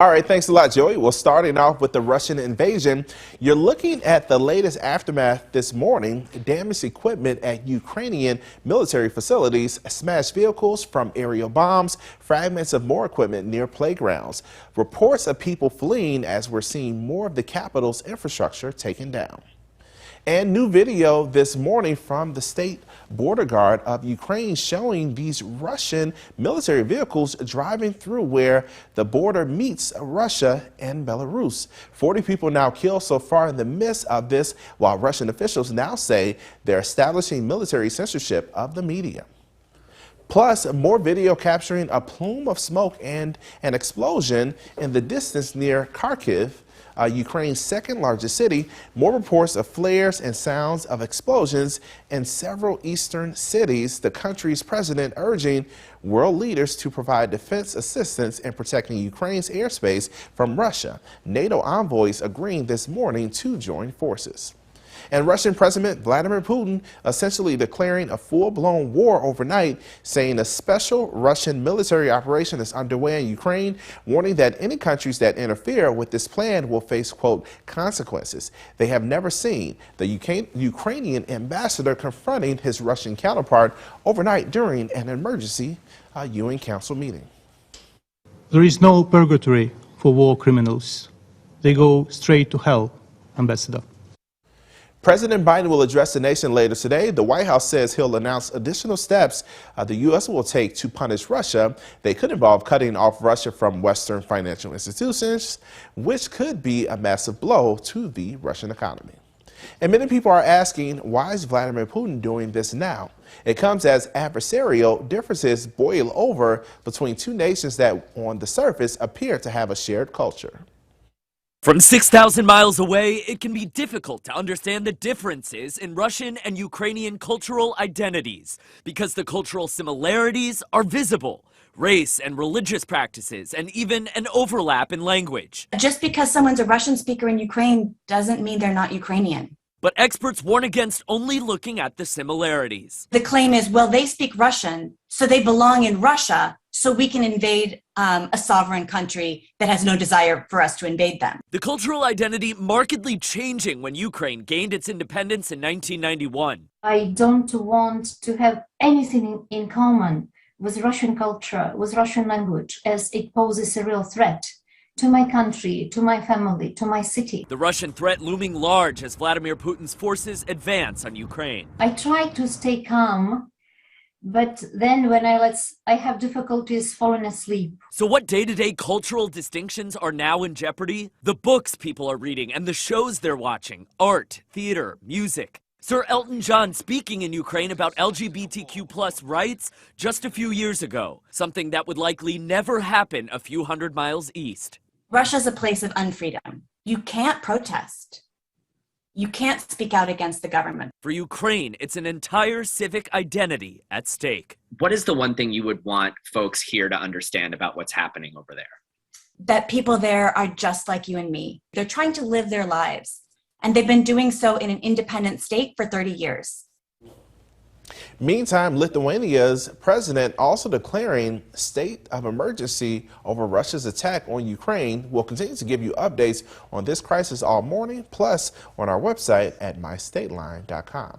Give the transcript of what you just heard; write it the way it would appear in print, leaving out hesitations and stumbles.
All right, thanks a lot, Joey. Well, starting off with the Russian invasion, you're looking at the latest aftermath this morning. Damaged equipment at Ukrainian military facilities, smashed vehicles from aerial bombs, fragments of more equipment near playgrounds. Reports of people fleeing as we're seeing more of the capital's infrastructure taken down. And new video this morning from the state border guard of Ukraine showing these Russian military vehicles driving through where the border meets Russia and Belarus. 40 people now killed so far in the midst of this, while Russian officials now say they're establishing military censorship of the media. Plus, more video capturing a plume of smoke and an explosion in the distance near Kharkiv, Ukraine's second largest city. More reports of flares and sounds of explosions in several eastern cities. The country's president urging world leaders to provide defense assistance in protecting Ukraine's airspace from Russia. NATO envoys agreeing this morning to join forces. And Russian President Vladimir Putin essentially declaring a full-blown war overnight, saying a special Russian military operation is underway in Ukraine, warning that any countries that interfere with this plan will face, quote, consequences they have never seen. The Ukrainian ambassador confronting his Russian counterpart overnight during an emergency UN Council meeting. There is no purgatory for war criminals. They go straight to hell, Ambassador. President Biden will address the nation later today. The White House says he'll announce additional steps the U.S. will take to punish Russia. They could involve cutting off Russia from Western financial institutions, which could be a massive blow to the Russian economy. And many people are asking, why is Vladimir Putin doing this now? It comes as adversarial differences boil over between two nations that on the surface appear to have a shared culture. From 6,000 miles away, it can be difficult to understand the differences in Russian and Ukrainian cultural identities because the cultural similarities are visible. Race and religious practices, and even an overlap in language. Just because someone's a Russian speaker in Ukraine doesn't mean they're not Ukrainian. But experts warn against only looking at the similarities. The claim is, well, they speak Russian, so they belong in Russia, so we can invade a sovereign country that has no desire for us to invade them. The cultural identity markedly changing when Ukraine gained its independence in 1991. I don't want to have anything in common with Russian culture, with Russian language, as it poses a real threat to my country, to my family, to my city. The Russian threat looming large as Vladimir Putin's forces advance on Ukraine. I try to stay calm, but then when I have difficulties falling asleep. So what day-to-day cultural distinctions are now in jeopardy? The books people are reading and the shows they're watching, art, theater, music. Sir Elton John speaking in Ukraine about LGBTQ+ rights just a few years ago, something that would likely never happen a few hundred miles east. Russia's a place of unfreedom. You can't protest. You can't speak out against the government. For Ukraine, it's an entire civic identity at stake. What is the one thing you would want folks here to understand about what's happening over there? That people there are just like you and me. They're trying to live their lives, and they've been doing so in an independent state for 30 years. Meantime, Lithuania's president also declaring state of emergency over Russia's attack on Ukraine. We'll continue to give you updates on this crisis all morning, plus on our website at mystateline.com.